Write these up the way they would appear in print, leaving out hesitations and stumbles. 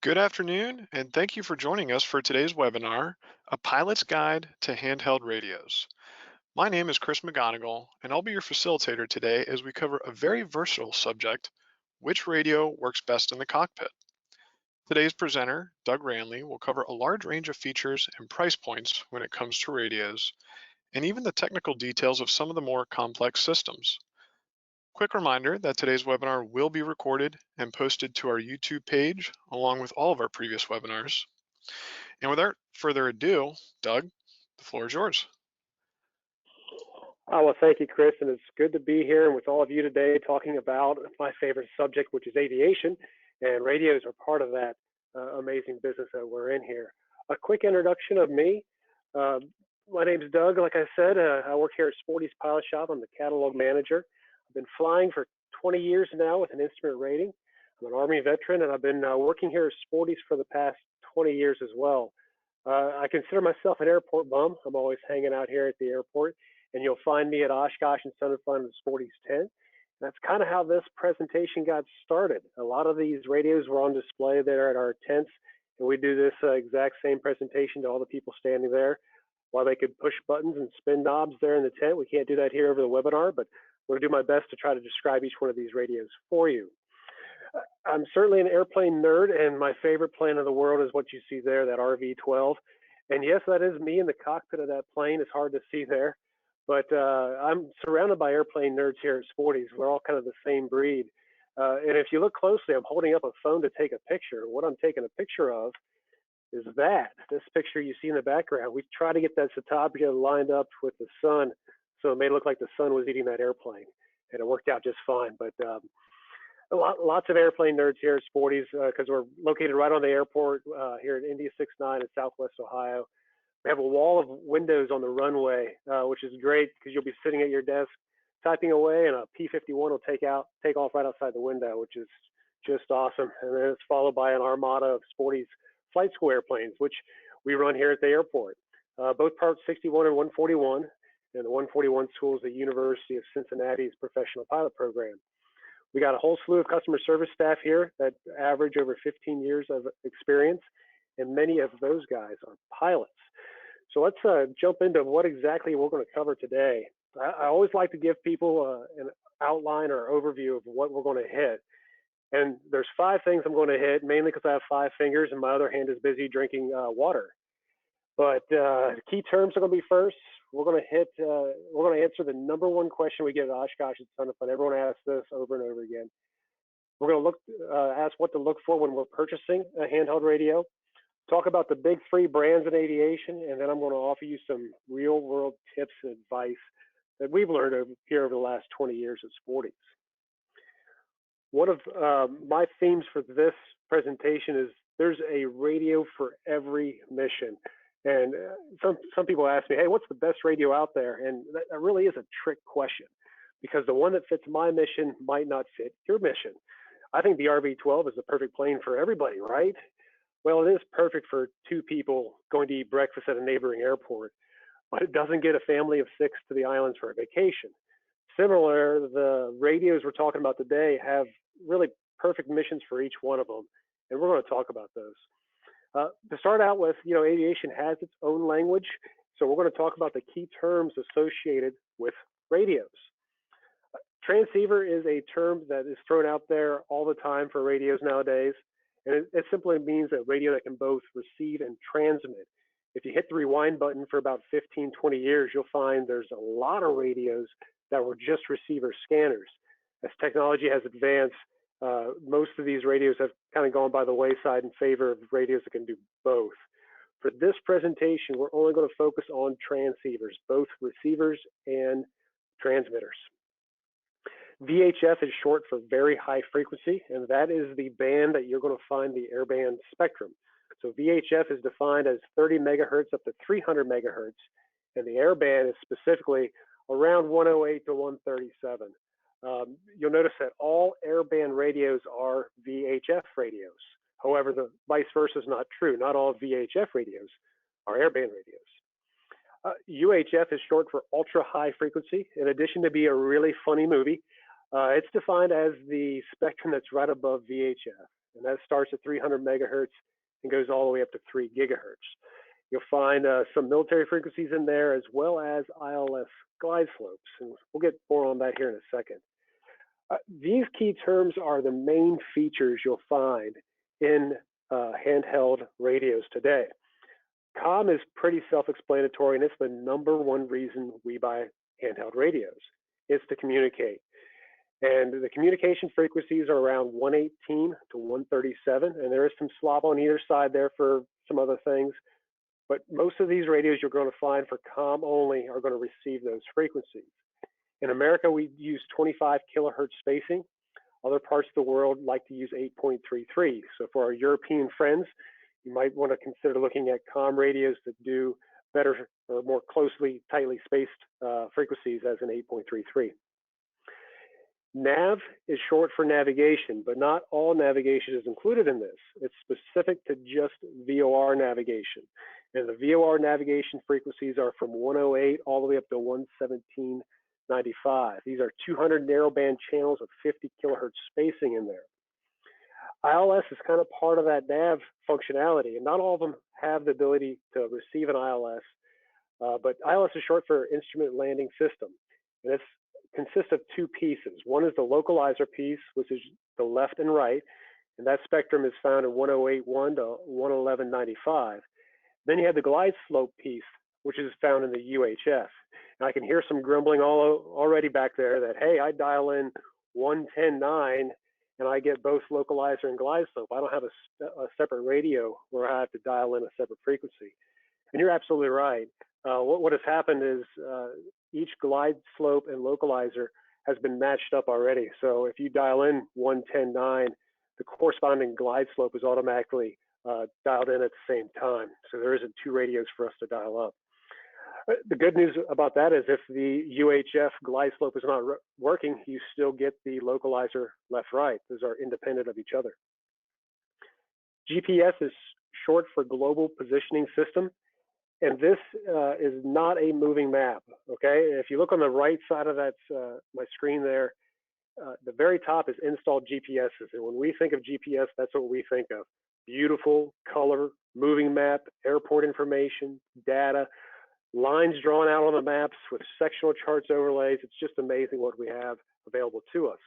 Good afternoon, and thank you for joining us for today's webinar, A Pilot's Guide to Handheld Radios. My name is Chris McGonigal, and I'll be your facilitator today as we cover a very versatile subject, which radio works best in the cockpit. Today's presenter, Doug Ranley, will cover a large range of features and price points when it comes to radios, and even the technical details of some of the more complex systems. Quick reminder that today's webinar will be recorded and posted to our YouTube page, along with all of our previous webinars. And without further ado, Doug, the floor is yours. Oh, well, thank you, Chris, and it's good to be here with all of you today talking about my favorite subject, which is aviation, and radios are part of that amazing business that we're in here. A quick introduction of me. Uh, my name is Doug, like I said. I work here at Sporty's Pilot Shop. I'm the catalog manager. I've been flying for 20 years now with an instrument rating. I'm an Army veteran, and I've been working here at Sporty's for the past 20 years as well. I consider myself an airport bum. I'm always hanging out here at the airport, and you'll find me at Oshkosh and Son and Fun and Sporty's tent. That's kind of how this presentation got started. A lot of these radios were on display there at our tents, and we do this exact same presentation to all the people standing there. While they could push buttons and spin knobs there in the tent, we can't do that here over the webinar, but I'm going to do my best to try to describe each one of these radios for you. I'm certainly an airplane nerd, and my favorite plane in the world is what you see there, that RV-12. And yes, that is me in the cockpit of that plane. It's hard to see there, but I'm surrounded by airplane nerds here at Sporty's. We're all kind of the same breed. And if you look closely, I'm holding up a phone to take a picture. What I'm taking a picture of is this picture you see in the background. We try to get that Citabria lined up with the sun, so it made it look like the sun was eating that airplane, and it worked out just fine. But lots of airplane nerds here at Sporty's because we're located right on the airport here at India 69 in Southwest Ohio. We have a wall of windows on the runway, which is great because you'll be sitting at your desk typing away, and a P-51 will take off right outside the window, which is just awesome. And then it's followed by an armada of Sporty's flight school airplanes, which we run here at the airport. Both Part 61 and 141, and the 141 school is the University of Cincinnati's professional pilot program. We got a whole slew of customer service staff here that average over 15 years of experience, and many of those guys are pilots. So let's jump into what exactly we're going to cover today. I always like to give people an outline or overview of what we're going to hit. And there's 5 things I'm going to hit, mainly because I have 5 fingers and my other hand is busy drinking water. But key terms are going to be first. We're going to answer the number one question we get at Oshkosh. It's ton of fun. Everyone asks this over and over again. We're going to ask what to look for when we're purchasing a handheld radio. Talk about the big 3 brands in aviation, and then I'm going to offer you some real-world tips and advice that we've learned here over the last 20 years at Sporty's. One of my themes for this presentation is there's a radio for every mission. And some people ask me, hey, what's the best radio out there? And that really is a trick question, because the one that fits my mission might not fit your mission. I think the RV-12 is the perfect plane for everybody, right? Well, it is perfect for 2 people going to eat breakfast at a neighboring airport, but it doesn't get a family of 6 to the islands for a vacation. Similar, the radios we're talking about today have really perfect missions for each one of them, and we're going to talk about those. To start out with, aviation has its own language, so we're going to talk about the key terms associated with radios. Transceiver is a term that is thrown out there all the time for radios nowadays, and it simply means a radio that can both receive and transmit. If you hit the rewind button for about 15, 20 years, you'll find there's a lot of radios that were just receiver scanners. As technology has advanced, most of these radios have kind of gone by the wayside in favor of radios that can do both. For this presentation, we're only going to focus on transceivers, both receivers and transmitters. VHF is short for very high frequency, and that is the band that you're going to find the airband spectrum. So VHF is defined as 30 megahertz up to 300 megahertz, and the airband is specifically around 108 to 137. You'll notice that all airband radios are VHF radios. However, the vice versa is not true. Not all VHF radios are airband radios. UHF is short for ultra high frequency. In addition to be a really funny movie, It's defined as the spectrum that's right above VHF, and that starts at 300 megahertz and goes all the way up to 3 gigahertz. You'll find some military frequencies in there as well as ILS glide slopes, and we'll get more on that here in a second. These key terms are the main features you'll find in handheld radios today. COM is pretty self-explanatory, and it's the #1 reason we buy handheld radios. It's to communicate. And the communication frequencies are around 118 to 137, and there is some slop on either side there for some other things. But most of these radios you're going to find for COM only are going to receive those frequencies. In America, we use 25 kilohertz spacing. Other parts of the world like to use 8.33. So for our European friends, you might want to consider looking at COM radios that do better or more closely, tightly spaced frequencies as an 8.33. NAV is short for navigation, but not all navigation is included in this. It's specific to just VOR navigation. And the VOR navigation frequencies are from 108 all the way up to 117.95. These are 200 narrowband channels with 50 kilohertz spacing in there. ILS is kind of part of that NAV functionality, and not all of them have the ability to receive an ILS, but ILS is short for Instrument Landing System, and it consists of two pieces. One is the localizer piece, which is the left and right, and that spectrum is found in 108.1 to 111.95. Then you have the glide slope piece, which is found in the UHF. And I can hear some grumbling already back there that, hey, I dial in 110.9 and I get both localizer and glide slope. I don't have a separate radio where I have to dial in a separate frequency. And you're absolutely right. What has happened is each glide slope and localizer has been matched up already. So if you dial in 110.9, the corresponding glide slope is automatically dialed in at the same time. So there isn't two radios for us to dial up. The good news about that is if the UHF glide slope is not working, you still get the localizer left-right. Those are independent of each other. GPS is short for Global Positioning System, and this is not a moving map, okay? If you look on the right side of that, my screen there, the very top is installed GPSs, and when we think of GPS, that's what we think of. Beautiful color, moving map, airport information, data, lines drawn out on the maps with sectional charts overlays. It's just amazing what we have available to us.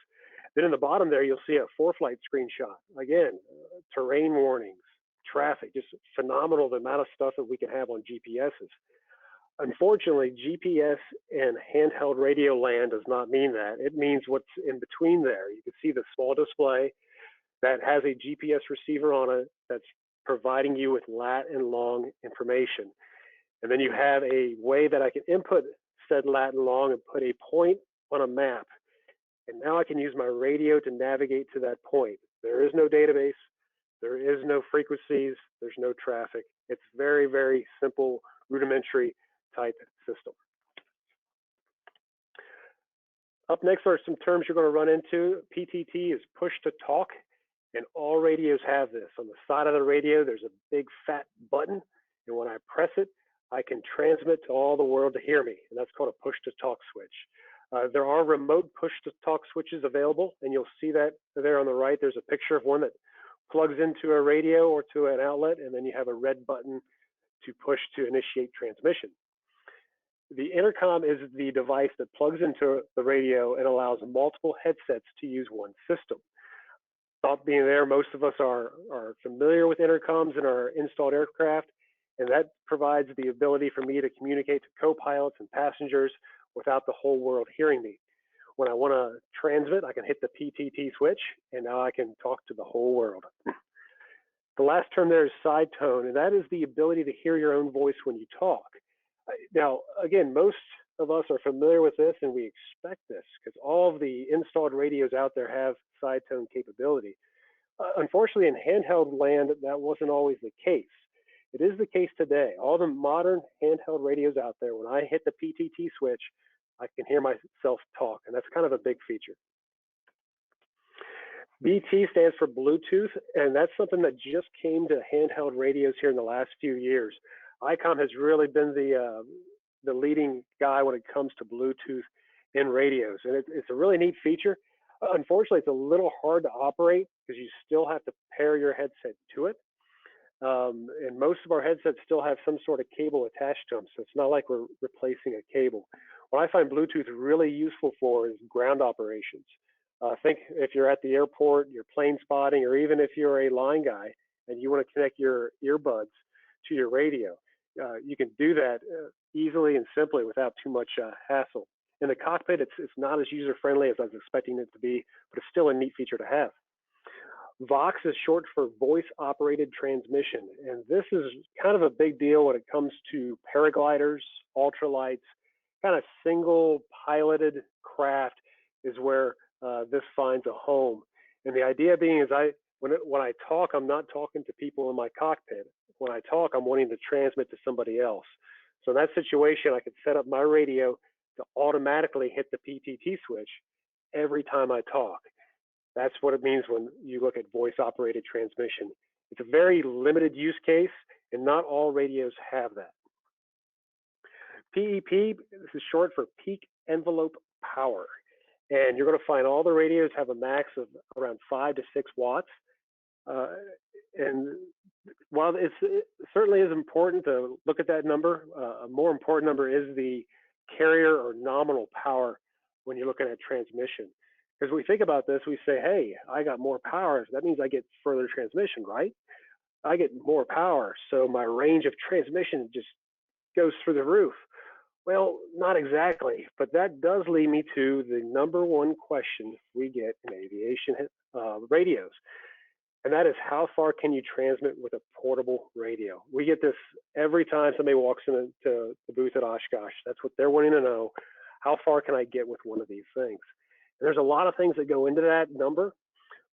Then in the bottom there, you'll see a ForeFlight screenshot. Again, terrain warnings, traffic, just phenomenal the amount of stuff that we can have on GPSs. Unfortunately, GPS and handheld radio land does not mean that. It means what's in between there. You can see the small display that has a GPS receiver on it that's providing you with lat and long information. And then you have a way that I can input said lat and long and put a point on a map. And now I can use my radio to navigate to that point. There is no database. There is no frequencies. There's no traffic. It's very, very simple, rudimentary type system. Up next are some terms you're going to run into. PTT is push to talk, and all radios have this. On the side of the radio, there's a big fat button, and when I press it, I can transmit to all the world to hear me, and that's called a push to talk switch. There are remote push to talk switches available, and you'll see that there on the right. There's a picture of one that plugs into a radio or to an outlet, and then you have a red button to push to initiate transmission. The intercom is the device that plugs into the radio and allows multiple headsets to use one system. Thought being there, most of us are familiar with intercoms in our installed aircraft, and that provides the ability for me to communicate to co-pilots and passengers without the whole world hearing me. When I want to transmit, I can hit the PTT switch, and now I can talk to the whole world. The last term there is sidetone, and that is the ability to hear your own voice when you talk. Now, again, most of us are familiar with this, and we expect this because all of the installed radios out there have sidetone capability. Unfortunately, in handheld land, that wasn't always the case. It is the case today. All the modern handheld radios out there, when I hit the PTT switch, I can hear myself talk, and that's kind of a big feature. BT stands for Bluetooth, and that's something that just came to handheld radios here in the last few years. Icom has really been the leading guy when it comes to Bluetooth in radios, and it's a really neat feature. Unfortunately, it's a little hard to operate because you still have to pair your headset to it. And most of our headsets still have some sort of cable attached to them, so it's not like we're replacing a cable. What I find Bluetooth really useful for is ground operations. Think if you're at the airport, you're plane spotting, or even if you're a line guy and you want to connect your earbuds to your radio, you can do that easily and simply without too much hassle. In the cockpit, it's not as user friendly as I was expecting it to be, but it's still a neat feature to have. VOX is short for voice operated transmission, and this is kind of a big deal when it comes to paragliders, ultralights, kind of single piloted craft is where this finds a home. And the idea being is when I talk, I'm not talking to people in my cockpit. When I talk, I'm wanting to transmit to somebody else. So in that situation, I could set up my radio to automatically hit the PTT switch every time I talk. That's what it means when you look at voice operated transmission. It's a very limited use case, and not all radios have that. PEP, this is short for peak envelope power. And you're going to find all the radios have a max of around 5 to 6 watts. And while it certainly is important to look at that number, a more important number is the carrier or nominal power when you're looking at transmission. Because we think about this, we say, hey, I got more power. So that means I get further transmission, right? I get more power, so my range of transmission just goes through the roof. Well, not exactly, but that does lead me to the number one question we get in aviation radios, and that is how far can you transmit with a portable radio? We get this every time somebody walks into the booth at Oshkosh. That's what they're wanting to know. How far can I get with one of these things? And there's a lot of things that go into that number,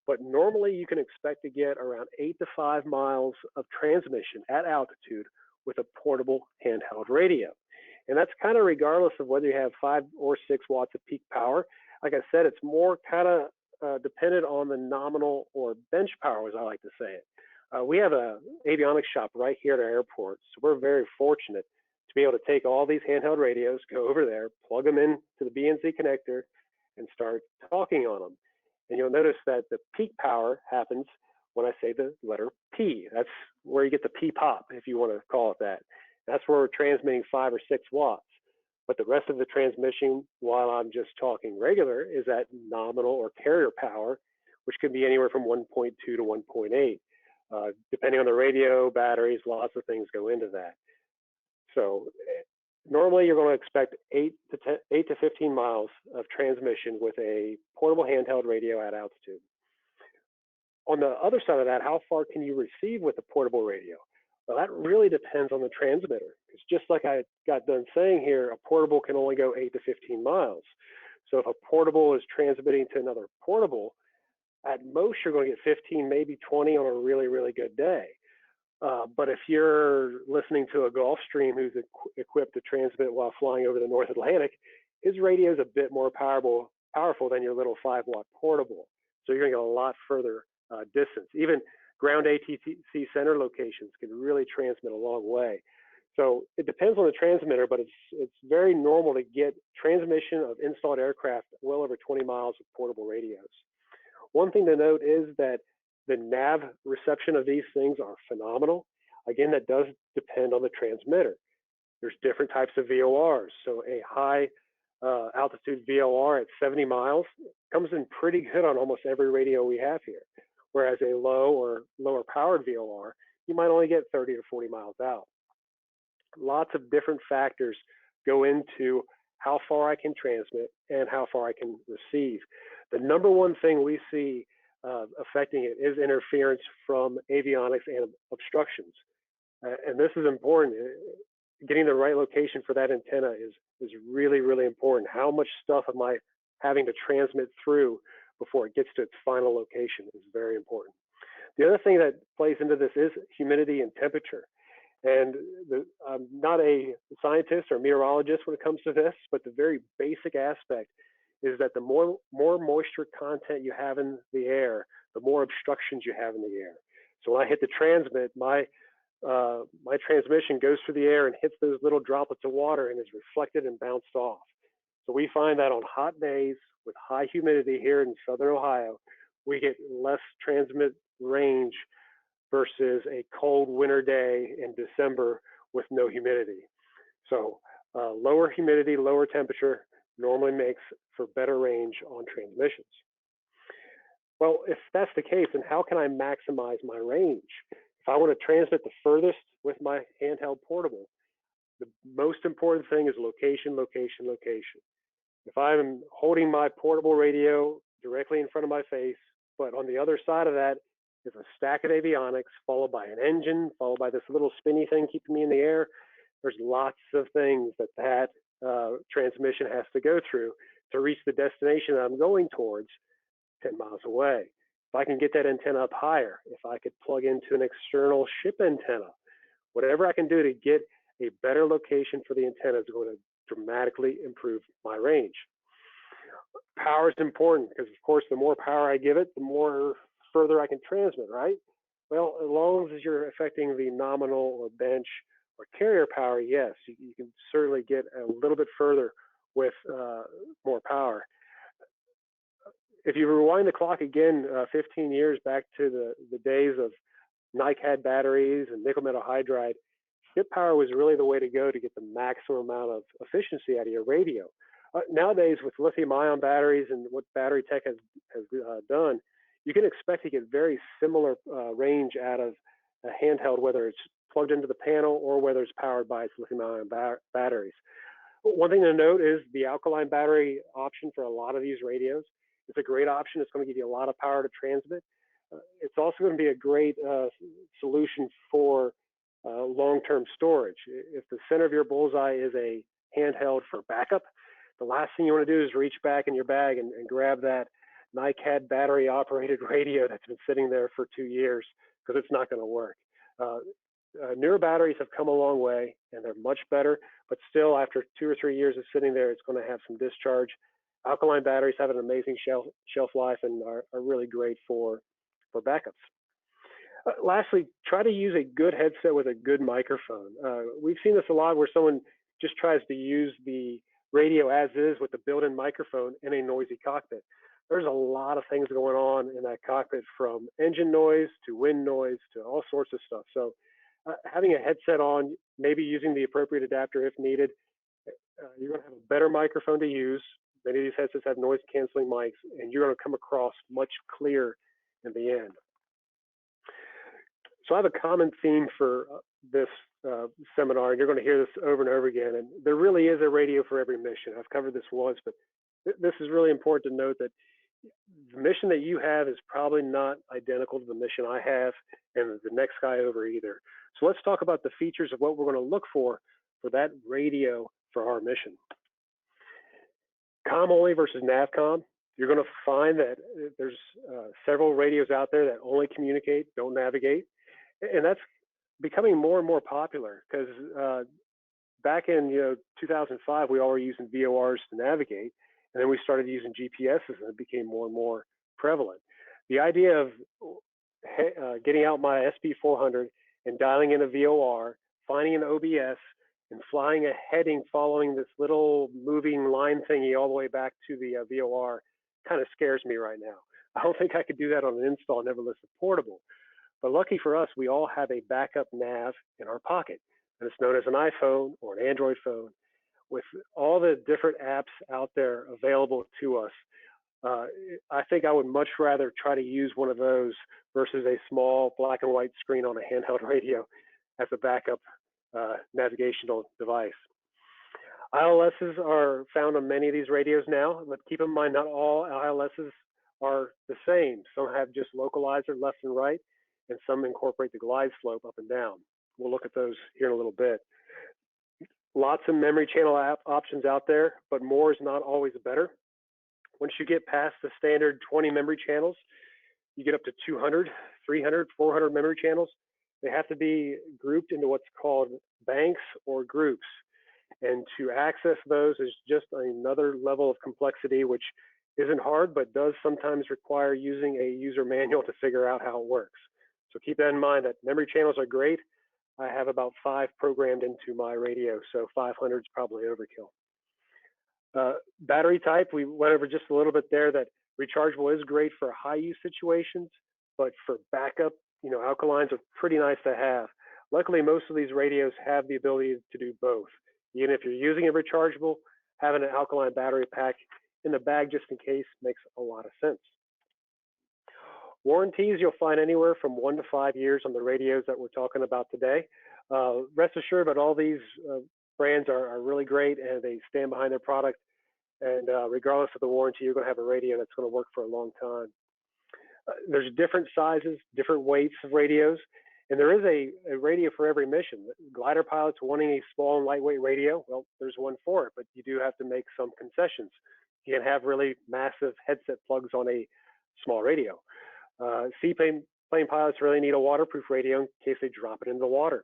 but normally you can expect to get around 8 to 5 miles of transmission at altitude with a portable handheld radio. And that's kind of regardless of whether you have 5 or 6 watts of peak power. Like I said, it's more kind of dependent on the nominal or bench power, as I like to say it. We have an avionics shop right here at our airport, so we're very fortunate to be able to take all these handheld radios, go over there, plug them into the BNC connector, and start talking on them. And you'll notice that the peak power happens when I say the letter P. That's where you get the P pop, if you want to call it that. That's where we're transmitting 5 or 6 watts. But the rest of the transmission, while I'm just talking regular, is at nominal or carrier power, which can be anywhere from 1.2 to 1.8. Depending on the radio, batteries, lots of things go into that. So normally you're going to expect 8 to 15 miles of transmission with a portable handheld radio at altitude. On the other side of that, how far can you receive with a portable radio? Well, that really depends on the transmitter. It's just like I got done saying here, a portable can only go 8 to 15 miles. So if a portable is transmitting to another portable, at most you're going to get 15, maybe 20 on a really, really good day. But if you're listening to a Gulfstream who's equipped to transmit while flying over the North Atlantic, his radio is a bit more powerful than your little 5-watt portable. So you're going to get a lot further distance. Even ground ATC center locations can really transmit a long way. So it depends on the transmitter, but it's very normal to get transmission of installed aircraft well over 20 miles of portable radios. One thing to note is that the nav reception of these things are phenomenal. Again, that does depend on the transmitter. There's different types of VORs. So a high altitude VOR at 70 miles comes in pretty good on almost every radio we have here. Whereas a low or lower powered VOR, you might only get 30 to 40 miles out. Lots of different factors go into how far I can transmit and how far I can receive. The number one thing we see affecting it is interference from avionics and obstructions. And this is important. Getting the right location for that antenna is really, really important. How much stuff am I having to transmit through before it gets to its final location is very important. The other thing that plays into this is humidity and temperature. And I'm not a scientist or meteorologist when it comes to this, but the very basic aspect is that the more moisture content you have in the air, the more obstructions you have in the air. So when I hit the transmit, my transmission goes through the air and hits those little droplets of water and is reflected and bounced off. So we find that on hot days with high humidity here in southern Ohio, we get less transmit range versus a cold winter day in December with no humidity. So lower humidity, lower temperature normally makes for better range on transmissions. Well, if that's the case, then how can I maximize my range? If I want to transmit the furthest with my handheld portable, the most important thing is location, location, location. If I'm holding my portable radio directly in front of my face, but on the other side of that is a stack of avionics, followed by an engine, followed by this little spinny thing keeping me in the air, there's lots of things that transmission has to go through to reach the destination that I'm going towards 10 miles away. If I can get that antenna up higher, if I could plug into an external ship antenna, whatever I can do to get a better location for the antenna is going to dramatically improve my range. Power is important because, of course, the more power I give it, the more further I can transmit, right? Well, as long as you're affecting the nominal or bench or carrier power, yes, you can certainly get a little bit further with more power. If you rewind the clock again 15 years back to the days of NiCad batteries and nickel metal hydride, skip power was really the way to go to get the maximum amount of efficiency out of your radio. Nowadays, with lithium-ion batteries and what battery tech has done, you can expect to get very similar range out of a handheld, whether it's plugged into the panel or whether it's powered by its lithium-ion batteries. One thing to note is the alkaline battery option for a lot of these radios. It's a great option. It's going to give you a lot of power to transmit. It's also going to be a great solution for long-term storage. If the center of your bullseye is a handheld for backup, the last thing you want to do is reach back in your bag and grab that NiCad battery-operated radio that's been sitting there for 2 years, because it's not going to work. Newer batteries have come a long way, and they're much better, but still, after 2 or 3 years of sitting there, it's going to have some discharge. Alkaline batteries have an amazing shelf life and are really great for backups. Lastly, try to use a good headset with a good microphone. We've seen this a lot where someone just tries to use the radio as is with the built-in microphone in a noisy cockpit. There's a lot of things going on in that cockpit, from engine noise to wind noise to all sorts of stuff. So having a headset on, maybe using the appropriate adapter if needed, you're going to have a better microphone to use. Many of these headsets have noise canceling mics, and you're going to come across much clearer in the end. So I have a common theme for this seminar, and you're going to hear this over and over again. And there really is a radio for every mission. I've covered this once, but this is really important to note, that the mission that you have is probably not identical to the mission I have and the next guy over either. So let's talk about the features of what we're going to look for that radio for our mission. Com only versus NavCom. You're going to find that there's several radios out there that only communicate, don't navigate. And that's becoming more and more popular, because back in 2005, we all were using VORs to navigate, and then we started using GPSs, and it became more and more prevalent. The idea of getting out my SB400 and dialing in a VOR, finding an OBS, and flying a heading following this little moving line thingy all the way back to the VOR kind of scares me right now. I don't think I could do that on an install nevertheless portable. But lucky for us, we all have a backup nav in our pocket, and it's known as an iPhone or an Android phone. With all the different apps out there available to us, I think I would much rather try to use one of those versus a small black and white screen on a handheld radio as a backup navigational device. ILSs are found on many of these radios now, but keep in mind not all ILSs are the same. Some have just localizer left and right, and some incorporate the glide slope up and down. We'll look at those here in a little bit. Lots of memory channel options out there, but more is not always better. Once you get past the standard 20 memory channels, you get up to 200, 300, 400 memory channels. They have to be grouped into what's called banks or groups. And to access those is just another level of complexity, which isn't hard, but does sometimes require using a user manual to figure out how it works. So keep that in mind, that memory channels are great. I have about 5 programmed into my radio, so 500 is probably overkill. Battery type, we went over just a little bit there that rechargeable is great for high use situations, but for backup, alkalines are pretty nice to have. Luckily, most of these radios have the ability to do both. Even if you're using a rechargeable, having an alkaline battery pack in the bag just in case makes a lot of sense. Warranties, you'll find anywhere from 1 to 5 years on the radios that we're talking about today. Rest assured that all these brands are really great and they stand behind their product. And regardless of the warranty, you're going to have a radio that's going to work for a long time. There's different sizes, different weights of radios, and there is a radio for every mission. Glider pilots wanting a small and lightweight radio, well, there's one for it, but you do have to make some concessions. You can have really massive headset plugs on a small radio. Seaplane pilots really need a waterproof radio in case they drop it into the water.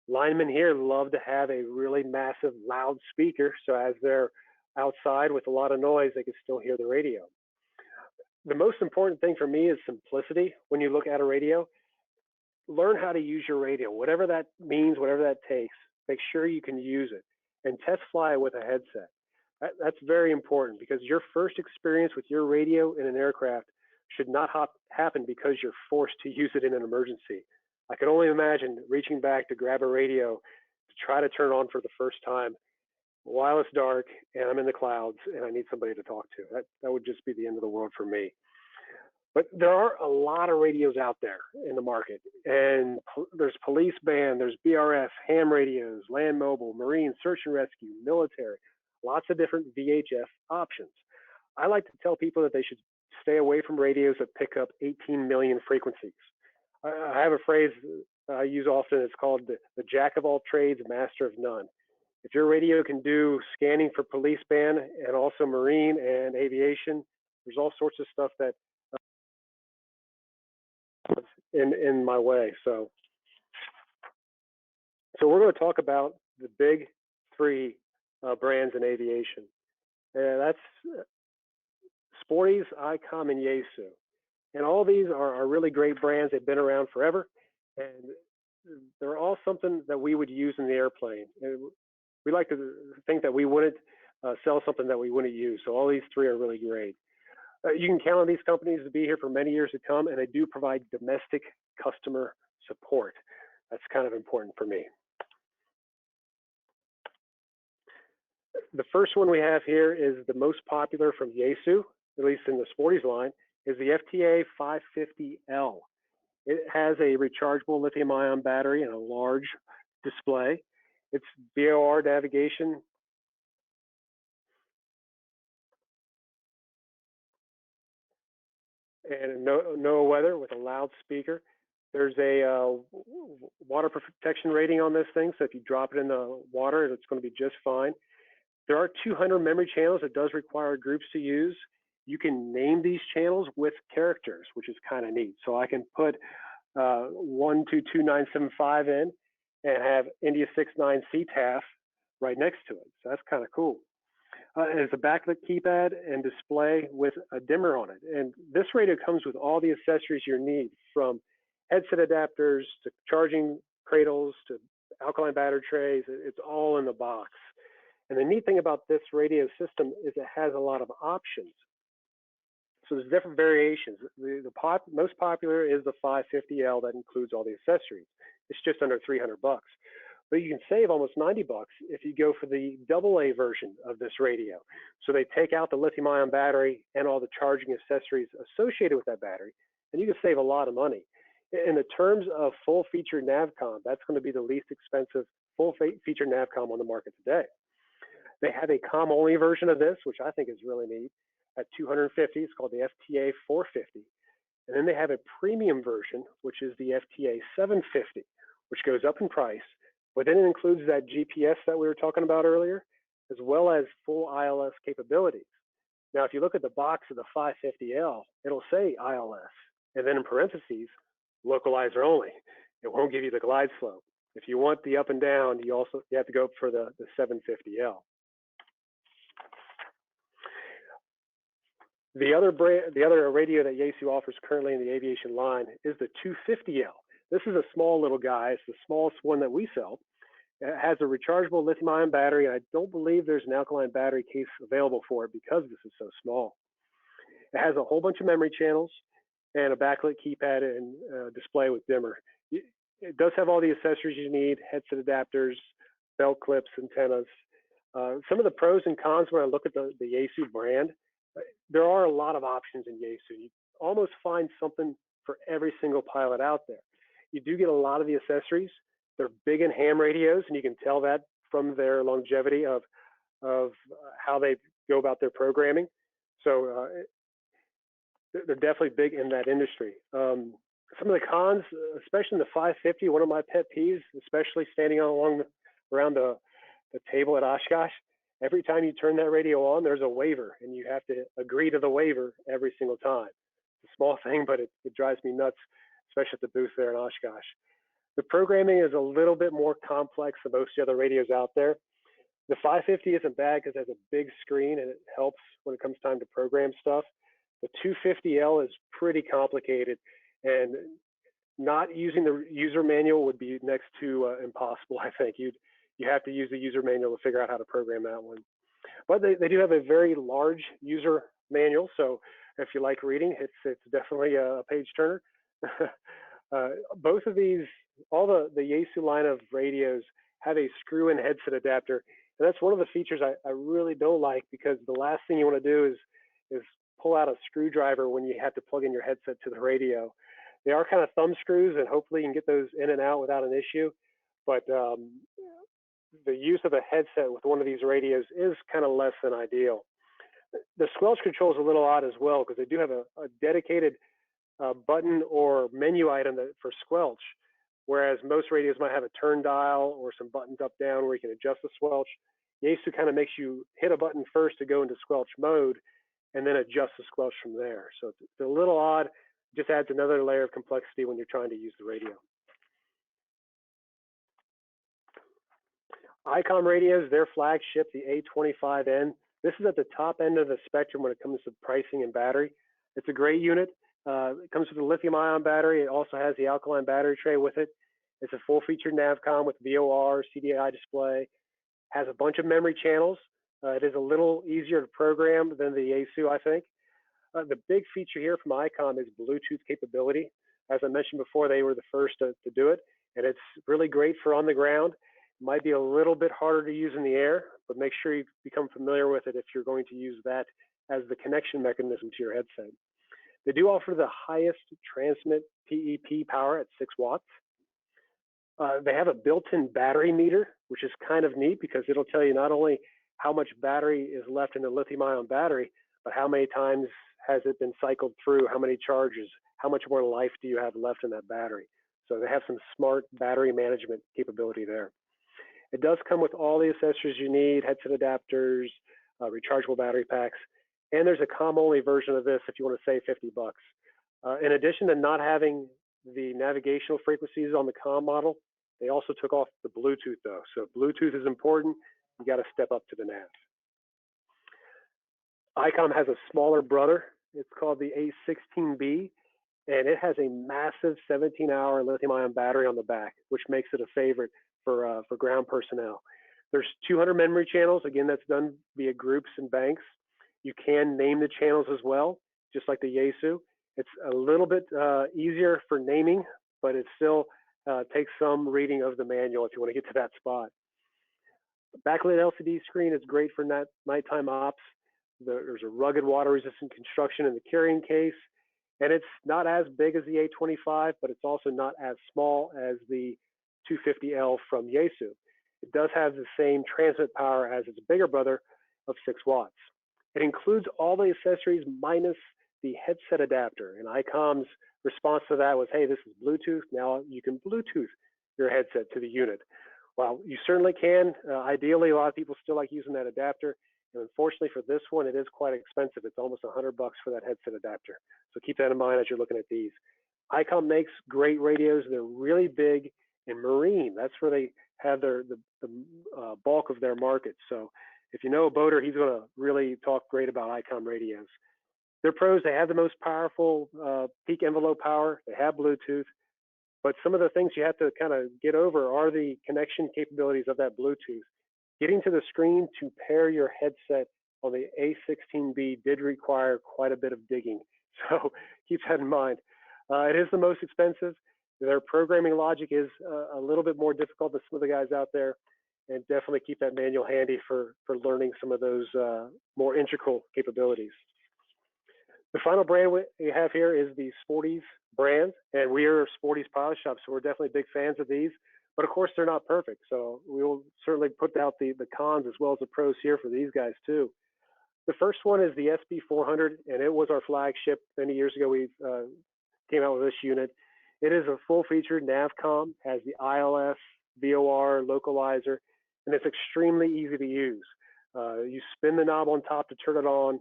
Linemen here love to have a really massive, loud speaker, so as they're outside with a lot of noise, they can still hear the radio. The most important thing for me is simplicity. When you look at a radio, learn how to use your radio, whatever that means, whatever that takes. Make sure you can use it and test fly with a headset. That's very important because your first experience with your radio in an aircraft should not happen because you're forced to use it in an emergency. I can only imagine reaching back to grab a radio to try to turn on for the first time while it's dark and I'm in the clouds and I need somebody to talk to. That would just be the end of the world for me. But there are a lot of radios out there in the market, and there's police band, there's BRF, ham radios, land mobile, marine, search and rescue, military, lots of different VHF options. I like to tell people that they should stay away from radios that pick up 18 million frequencies. I have a phrase I use often. It's called the jack of all trades, master of none. If your radio can do scanning for police band and also marine and aviation, there's all sorts of stuff that in my way. So we're going to talk about the big three brands in aviation. And that's Sporty's, Icom, and Yaesu. And all these are really great brands. They've been around forever. And they're all something that we would use in the airplane. And we like to think that we wouldn't sell something that we wouldn't use. So all these three are really great. You can count on these companies to be here for many years to come, and they do provide domestic customer support. That's kind of important for me. The first one we have here is the most popular from Yaesu, at least in the Sporty's line, is the FTA 550L. It has a rechargeable lithium-ion battery and a large display. It's VOR navigation. And no weather with a loudspeaker. There's a water protection rating on this thing, so if you drop it in the water, it's going to be just fine. There are 200 memory channels. It does require groups to use. You can name these channels with characters, which is kind of neat. So I can put 122975 in and have India 69 CTAF right next to it. So that's kind of cool. There's a backlit keypad and display with a dimmer on it. And this radio comes with all the accessories you need, from headset adapters to charging cradles to alkaline battery trays. It's all in the box. And the neat thing about this radio system is it has a lot of options. So there's different variations. The most popular is the 550L that includes all the accessories. It's just under 300 bucks. But you can save almost 90 bucks if you go for the AA version of this radio. So they take out the lithium-ion battery and all the charging accessories associated with that battery, and you can save a lot of money. In the terms of full-feature NavCom, that's going to be the least expensive full-feature NavCom on the market today. They have a COM-only version of this, which I think is really neat, at $250. It's called the FTA 450. And then they have a premium version, which is the FTA 750, which goes up in price. But then it includes that GPS that we were talking about earlier, as well as full ILS capabilities. Now, if you look at the box of the 550L, it'll say ILS, and then in parentheses, localizer only. It won't give you the glide slope. If you want the up and down, you have to go for the 750L. The other radio that Yaesu offers currently in the aviation line is the 250L. This is a small little guy. It's the smallest one that we sell. It has a rechargeable lithium-ion battery, and I don't believe there's an alkaline battery case available for it because this is so small. It has a whole bunch of memory channels and a backlit keypad and display with dimmer. It does have all the accessories you need: headset adapters, belt clips, antennas. Some of the pros and cons when I look at the Yaesu brand, there are a lot of options in Yaesu. You almost find something for every single pilot out there. You do get a lot of the accessories. They're big in ham radios, and you can tell that from their longevity of how they go about their programming. So they're definitely big in that industry. Some of the cons, especially in the 550, one of my pet peeves, especially standing around the table at Oshkosh, every time you turn that radio on, there's a waiver, and you have to agree to the waiver every single time. It's a small thing, but it drives me nuts, especially at the booth there in Oshkosh. The programming is a little bit more complex than most of the other radios out there. The 550 isn't bad because it has a big screen and it helps when it comes time to program stuff. The 250L is pretty complicated, and not using the user manual would be next to impossible, I think. You have to use the user manual to figure out how to program that one. But they do have a very large user manual, so if you like reading, it's definitely a page turner. Both of these, all the Yaesu line of radios have a screw-in headset adapter, and that's one of the features I really don't like, because the last thing you want to do is pull out a screwdriver when you have to plug in your headset to the radio. They are kind of thumb screws, and hopefully you can get those in and out without an issue. But the use of a headset with one of these radios is kind of less than ideal. The squelch control is a little odd as well, because they do have a dedicated button or menu item for squelch, whereas most radios might have a turn dial or some buttons up down where you can adjust the squelch. Yaesu kind of makes you hit a button first to go into squelch mode, and then adjust the squelch from there. So it's a little odd. It just adds another layer of complexity when you're trying to use the radio. Icom radios, their flagship, the A25N. This is at the top end of the spectrum when it comes to pricing and battery. It's a great unit. It comes with a lithium-ion battery. It also has the alkaline battery tray with it. It's a full-featured NavCom with VOR, CDI display. Has a bunch of memory channels. It is a little easier to program than the Yaesu, I think. The big feature here from Icom is Bluetooth capability. As I mentioned before, they were the first to do it, and it's really great for on the ground. It might be a little bit harder to use in the air, but make sure you become familiar with it if you're going to use that as the connection mechanism to your headset. They do offer the highest transmit PEP power at 6 watts. They have a built-in battery meter, which is kind of neat because it'll tell you not only how much battery is left in the lithium-ion battery, but how many times has it been cycled through, how many charges, how much more life do you have left in that battery. So they have some smart battery management capability there. It does come with all the accessories you need: headset adapters, rechargeable battery packs, and there's a COM-only version of this if you want to save $50. In addition to not having the navigational frequencies on the COM model, they also took off the Bluetooth though. So Bluetooth is important. You got to step up to the nav. Icom has a smaller brother. It's called the A16B, and it has a massive 17-hour lithium-ion battery on the back, which makes it a favorite for ground personnel. There's 200 memory channels. Again, that's done via groups and banks. You can name the channels as well, just like the Yaesu. It's a little bit easier for naming, but it still takes some reading of the manual if you want to get to that spot. Backlit LCD screen is great for nighttime ops. There's a rugged water-resistant construction in the carrying case, and it's not as big as the A25, but it's also not as small as the 250L from Yaesu. It does have the same transmit power as its bigger brother of 6 watts. It includes all the accessories minus the headset adapter, and Icom's response to that was, hey, this is Bluetooth. Now you can Bluetooth your headset to the unit. Well, you certainly can. Ideally, a lot of people still like using that adapter. And unfortunately for this one, it is quite expensive. It's almost $100 for that headset adapter. So keep that in mind as you're looking at these. Icom makes great radios. They're really big in marine. That's where they have the bulk of their market. So if you know a boater, he's going to really talk great about Icom radios. They're pros. They have the most powerful peak envelope power. They have Bluetooth. But some of the things you have to kind of get over are the connection capabilities of that Bluetooth. Getting to the screen to pair your headset on the A16B did require quite a bit of digging. So keep that in mind. It is the most expensive. Their programming logic is a little bit more difficult than some of the guys out there. And definitely keep that manual handy for learning some of those more integral capabilities. The final brand we have here is the Sporty's brand, and we are Sporty's Pilot Shop, so we're definitely big fans of these. But of course, they're not perfect, so we will certainly put out the cons as well as the pros here for these guys too. The first one is the SB400, and it was our flagship many years ago. We came out with this unit. It is a full-featured NavCom, has the ILS, VOR, localizer, and it's extremely easy to use. You spin the knob on top to turn it on,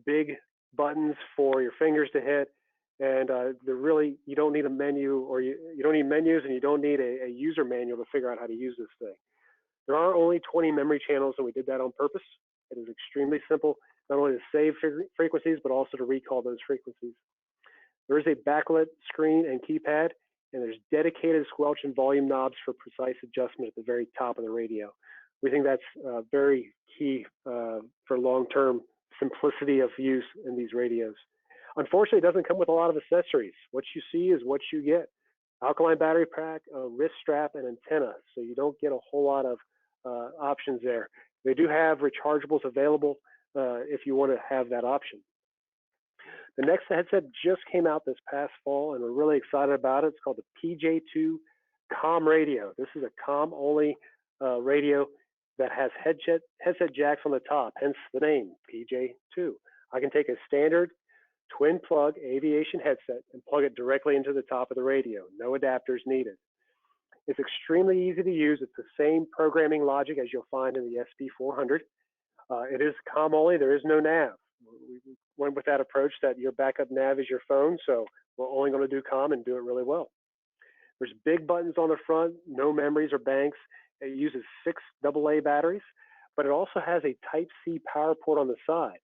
big buttons for your fingers to hit, and you don't need a menu, or you don't need menus, and you don't need a user manual to figure out how to use this thing. There are only 20 memory channels, and we did that on purpose. It is extremely simple, not only to save frequencies, but also to recall those frequencies. There is a backlit screen and keypad, and there's dedicated squelch and volume knobs for precise adjustment at the very top of the radio. We think that's very key for long-term simplicity of use in these radios. Unfortunately, it doesn't come with a lot of accessories. What you see is what you get. Alkaline battery pack, a wrist strap, and antenna, so you don't get a whole lot of options there. They do have rechargeables available if you want to have that option. The next headset just came out this past fall, and we're really excited about it. It's called the PJ2 COM radio. This is a COM-only radio that has headset jacks on the top, hence the name, PJ2. I can take a standard twin plug Aviation headset and plug it directly into the top of the radio. No adapters needed. It's extremely easy to use. It's the same programming logic as you'll find in the SB400. It is COM only. There is no nav. We went with that approach that your backup nav is your phone, so we're only going to do COM and do it really well. There's big buttons on the front, no memories or banks. It uses 6 AA batteries, but it also has a Type-C power port on the side.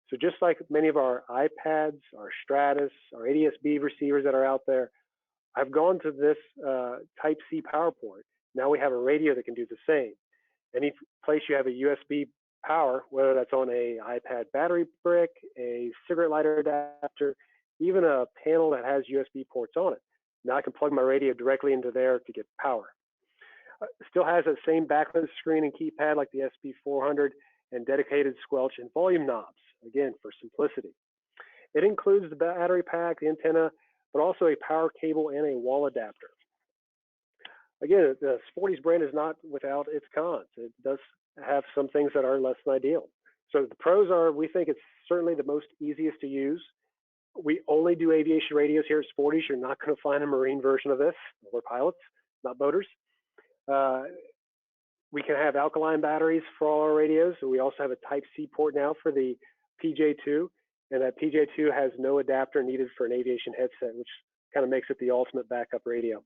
So just like many of our iPads, our Stratus, our ADS-B receivers that are out there, I've gone to this Type-C power port. Now we have a radio that can do the same. Any place you have a USB power, whether that's on a iPad battery brick, a cigarette lighter adapter, even a panel that has USB ports on it. Now I can plug my radio directly into there to get power. Still has that same backlit screen and keypad like the SB400 and dedicated squelch and volume knobs, again, for simplicity. It includes the battery pack, the antenna, but also a power cable and a wall adapter. Again, the Sporty's brand is not without its cons. It does have some things that are less than ideal. So the pros are, we think it's certainly the most easiest to use. We only do aviation radios here at Sporty's. You're not going to find a marine version of this. We're pilots, not boaters. We can have alkaline batteries for all our radios. So we also have a Type-C port now for the PJ2, and that PJ2 has no adapter needed for an aviation headset, which kind of makes it the ultimate backup radio.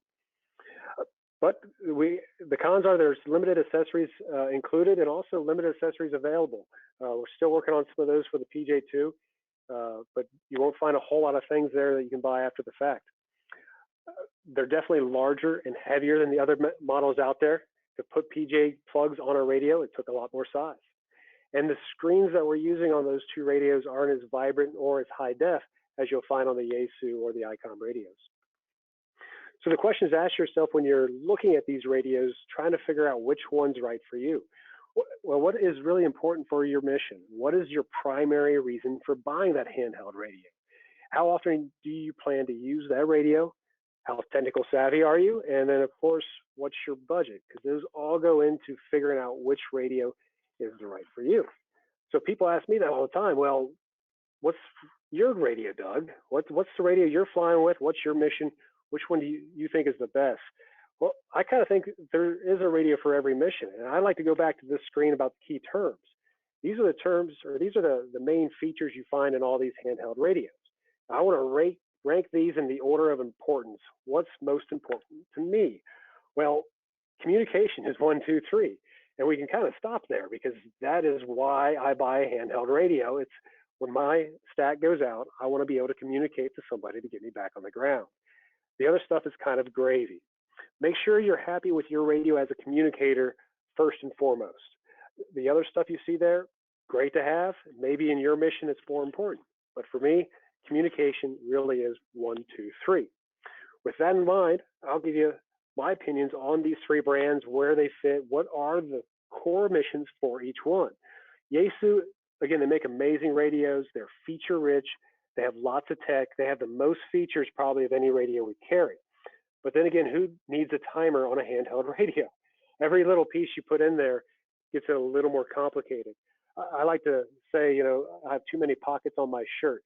But the cons are there's limited accessories included and also limited accessories available. We're still working on some of those for the PJ2, but you won't find a whole lot of things there that you can buy after the fact. They're definitely larger and heavier than the other models out there. To put PJ plugs on a radio, it took a lot more size. And the screens that we're using on those two radios aren't as vibrant or as high def as you'll find on the Yaesu or the Icom radios. So the question is, ask yourself when you're looking at these radios, trying to figure out which one's right for you. Well, what is really important for your mission? What is your primary reason for buying that handheld radio? How often do you plan to use that radio? How technical savvy are you? And then, of course, what's your budget? Because those all go into figuring out which radio is the right for you. So people ask me that all the time. Well, what's your radio, Doug? What's the radio you're flying with? What's your mission? Which one do you think is the best? Well, I kind of think there is a radio for every mission. And I like to go back to this screen about the key terms. These are the terms, or these are the main features you find in all these handheld radios. I want to rank these in the order of importance. What's most important to me? Well, communication is 1, 2, 3. And we can kind of stop there because that is why I buy a handheld radio. It's when my stat goes out, I want to be able to communicate to somebody to get me back on the ground. The other stuff is kind of gravy. Make sure you're happy with your radio as a communicator first and foremost. The other stuff you see there, great to have. Maybe in your mission it's more important. But for me, communication really is 1, 2, 3. With that in mind, I'll give you my opinions on these three brands, where they fit, what are the core missions for each one. Yaesu, again, they make amazing radios. They're feature rich. They have lots of tech. They have the most features probably of any radio we carry. But then again, who needs a timer on a handheld radio? Every little piece you put in there gets a little more complicated. I like to say, I have too many pockets on my shirt.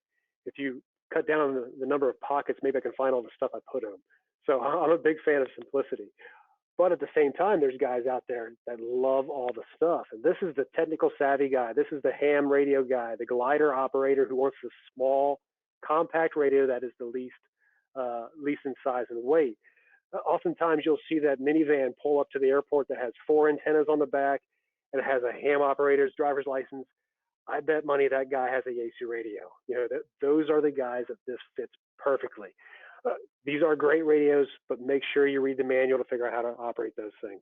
If you cut down the number of pockets, maybe I can find all the stuff I put in them. So I'm a big fan of simplicity. But at the same time, there's guys out there that love all the stuff. And this is the technical savvy guy. This is the ham radio guy, the glider operator who wants the small, compact radio that is the least in size and weight. Oftentimes, you'll see that minivan pull up to the airport that has 4 antennas on the back and it has a ham operator's driver's license. I bet money that guy has a Yaesu radio. Those are the guys that this fits perfectly. These are great radios, but make sure you read the manual to figure out how to operate those things.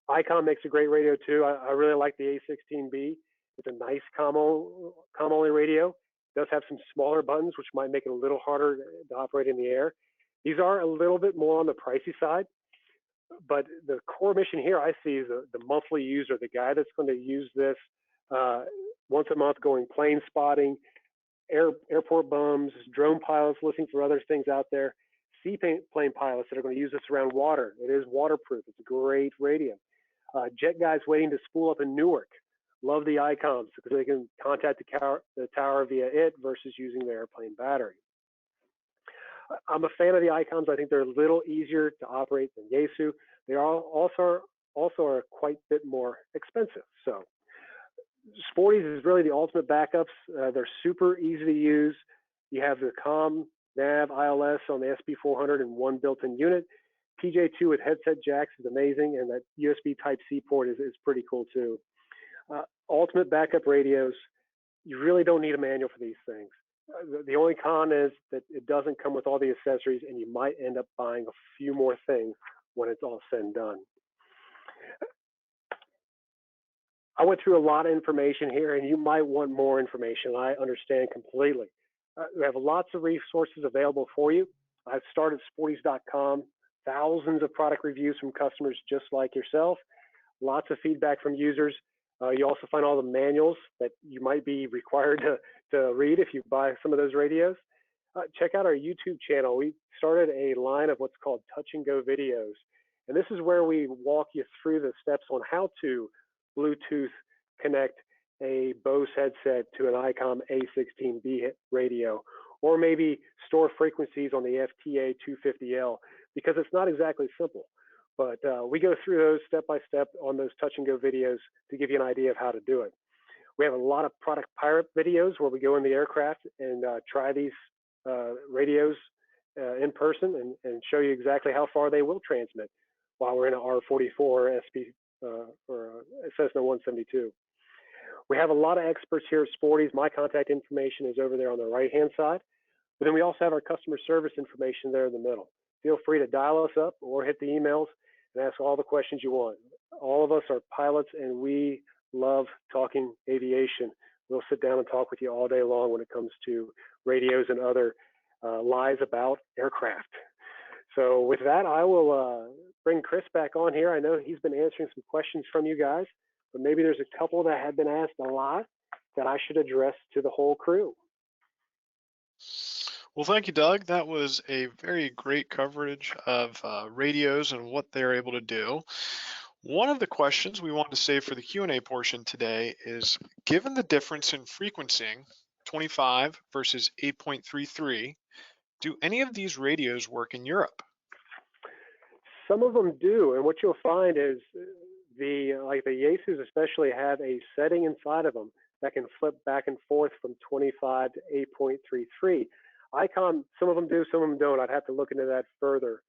Icom makes a great radio too. I really like the A16B. It's a nice comm-only radio. It does have some smaller buttons, which might make it a little harder to operate in the air. These are a little bit more on the pricey side, but the core mission here I see is the monthly user, the guy that's going to use this once a month going plane spotting, airport bums, drone pilots looking for other things out there, seaplane pilots that are going to use this around water. It is waterproof. It's a great radio. Jet guys waiting to spool up in Newark love the Icoms because they can contact the tower via it versus using the airplane battery. I'm a fan of the Icoms. I think they're a little easier to operate than Yaesu. They are also quite a bit more expensive. So Sporties is really the ultimate backups. They're super easy to use. You have the COM, nav, ILS on the SB400 in one built-in unit. PJ2 with headset jacks is amazing, and that USB Type-C port is pretty cool too. Ultimate backup radios, you really don't need a manual for these things. The only con is that it doesn't come with all the accessories, and you might end up buying a few more things when it's all said and done. I went through a lot of information here, and you might want more information. I understand completely. We have lots of resources available for you. I've started sporties.com, thousands of product reviews from customers just like yourself, lots of feedback from users. You also find all the manuals that you might be required to read if you buy some of those radios. Check out our YouTube channel. We started a line of what's called touch and go videos. And this is where we walk you through the steps on how to Bluetooth connect a Bose headset to an Icom A16B radio, or maybe store frequencies on the FTA 250L, because it's not exactly simple. But we go through those step by step on those touch and go videos to give you an idea of how to do it. We have a lot of product pirate videos where we go in the aircraft and try these radios in person and show you exactly how far they will transmit while we're in an R44 SP or a Cessna 172. We have a lot of experts here at Sporties. My contact information is over there on the right-hand side. But then we also have our customer service information there in the middle. Feel free to dial us up or hit the emails and ask all the questions you want. All of us are pilots, and we love talking aviation. We'll sit down and talk with you all day long when it comes to radios and other lies about aircraft. So with that, I will bring Chris back on here. I know he's been answering some questions from you guys, but maybe there's a couple that have been asked a lot that I should address to the whole crew. Well, thank you, Doug. That was a very great coverage of radios and what they're able to do. One of the questions we want to save for the Q&A portion today is, given the difference in frequencing, 25 versus 8.33, do any of these radios work in Europe? Some of them do, and what you'll find is like the Yaesus especially have a setting inside of them that can flip back and forth from 25 to 8.33. Icom, some of them do, some of them don't. I'd have to look into that further.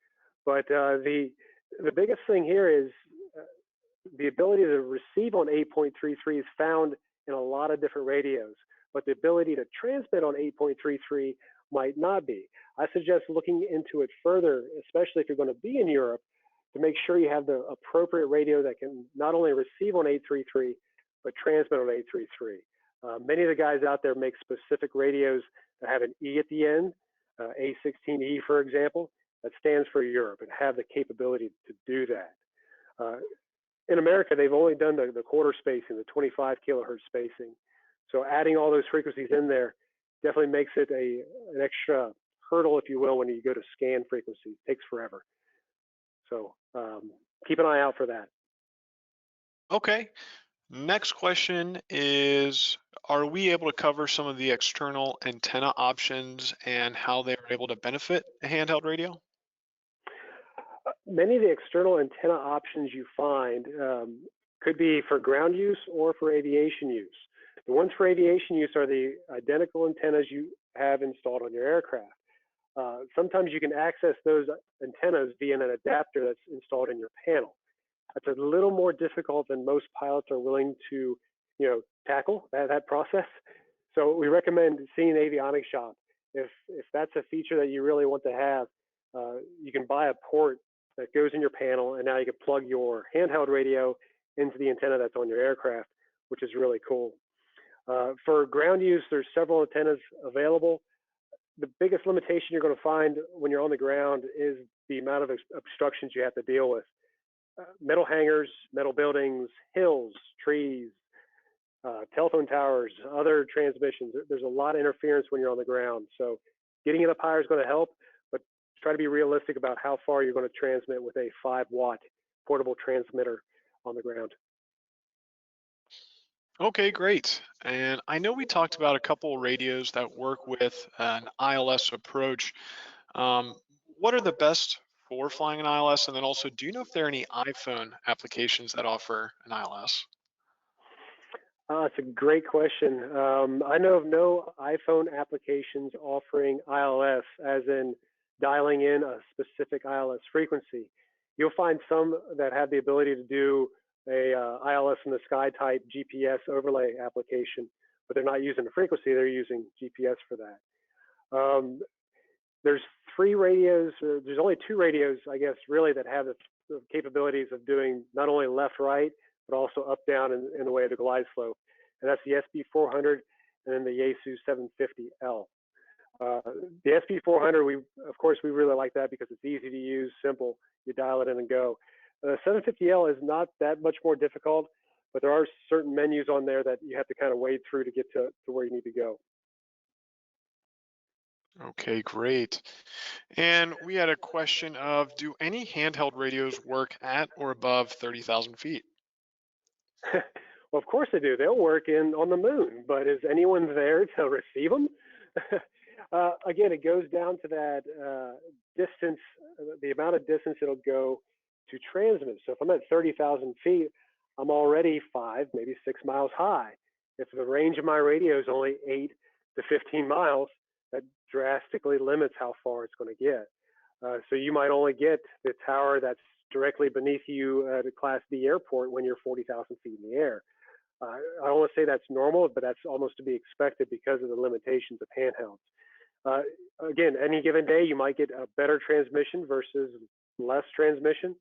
But the biggest thing here is the ability to receive on 8.33 is found in a lot of different radios, but the ability to transmit on 8.33 might not be. I suggest looking into it further, especially if you're going to be in Europe, to make sure you have the appropriate radio that can not only receive on 833, but transmit on 833. Many of the guys out there make specific radios that have an E at the end, A16E, for example, that stands for Europe and have the capability to do that. In America, they've only done the quarter spacing, the 25 kilohertz spacing. So adding all those frequencies in there definitely makes it an extra hurdle, if you will, when you go to scan frequencies. It takes forever. So keep an eye out for that. Okay. Next question is, are we able to cover some of the external antenna options and how they are able to benefit a handheld radio? Many of the external antenna options you find could be for ground use or for aviation use. The ones for aviation use are the identical antennas you have installed on your aircraft. Sometimes you can access those antennas via an adapter that's installed in your panel. That's a little more difficult than most pilots are willing to, tackle that process. So we recommend seeing an avionics shop. If that's a feature that you really want to have, you can buy a port that goes in your panel, and now you can plug your handheld radio into the antenna that's on your aircraft, which is really cool. For ground use, there's several antennas available. The biggest limitation you're going to find when you're on the ground is the amount of obstructions you have to deal with. Metal hangers, metal buildings, hills, trees, telephone towers, other transmissions. There's a lot of interference when you're on the ground. So getting it up higher is going to help, but try to be realistic about how far you're going to transmit with a 5-watt portable transmitter on the ground. Okay, great. And I know we talked about a couple radios that work with an ILS approach. Um, what are the best for flying an ILS? And then also, do you know if there are any iPhone applications that offer an ILS? It's a great question. I know of no iPhone applications offering ILS, as in dialing in a specific ILS frequency. You'll find some that have the ability to do a ILS in the sky type GPS overlay application, but they're not using the frequency, they're using GPS for that. There's 3 radios, there's only 2 radios, I guess, really, that have the capabilities of doing not only left, right, but also up, down in the way of the glide slope. And that's the SB400 and then the Yaesu 750L. The SB400, of course, we really like that because it's easy to use, simple. You dial it in and go. 750L is not that much more difficult, but there are certain menus on there that you have to kind of wade through to get to where you need to go. Okay, great. And we had a question of, do any handheld radios work at or above 30,000 feet? Well, of course they do. They'll work on the moon, but is anyone there to receive them? Again, it goes down to that distance, the amount of distance it'll go to transmit. So if I'm at 30,000 feet, I'm already 5, maybe 6 miles high. If the range of my radio is only 8 to 15 miles, that drastically limits how far it's going to get. So you might only get the tower that's directly beneath you at a Class B airport when you're 40,000 feet in the air. I don't want to say that's normal, but that's almost to be expected because of the limitations of handhelds. Again, any given day, you might get a better transmission versus less transmission.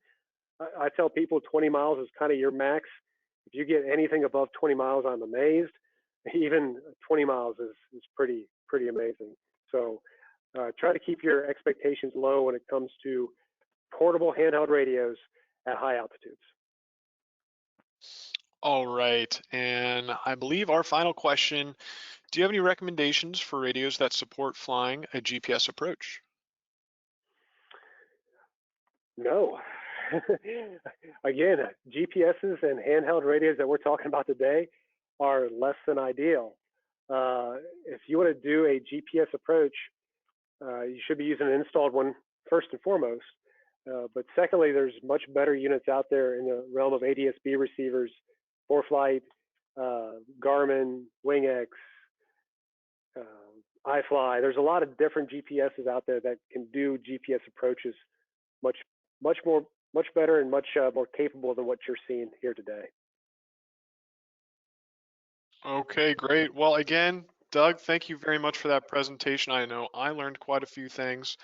I tell people 20 miles is kind of your max. If you get anything above 20 miles, I'm amazed. Even 20 miles is pretty amazing. So try to keep your expectations low when it comes to portable handheld radios at high altitudes. All right. And I believe our final question, do you have any recommendations for radios that support flying a GPS approach? No. Again, GPSs and handheld radios that we're talking about today are less than ideal. If you want to do a GPS approach, you should be using an installed one first and foremost. But secondly, there's much better units out there in the realm of ADS-B receivers, ForeFlight, Garmin, WingX, iFly. There's a lot of different GPSs out there that can do GPS approaches much better and much more capable than what you're seeing here today. Okay, great. Well, again, Doug, thank you very much for that presentation. I know I learned quite a few things.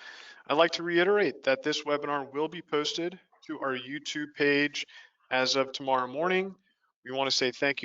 I'd like to reiterate that this webinar will be posted to our YouTube page as of tomorrow morning. We want to say thank you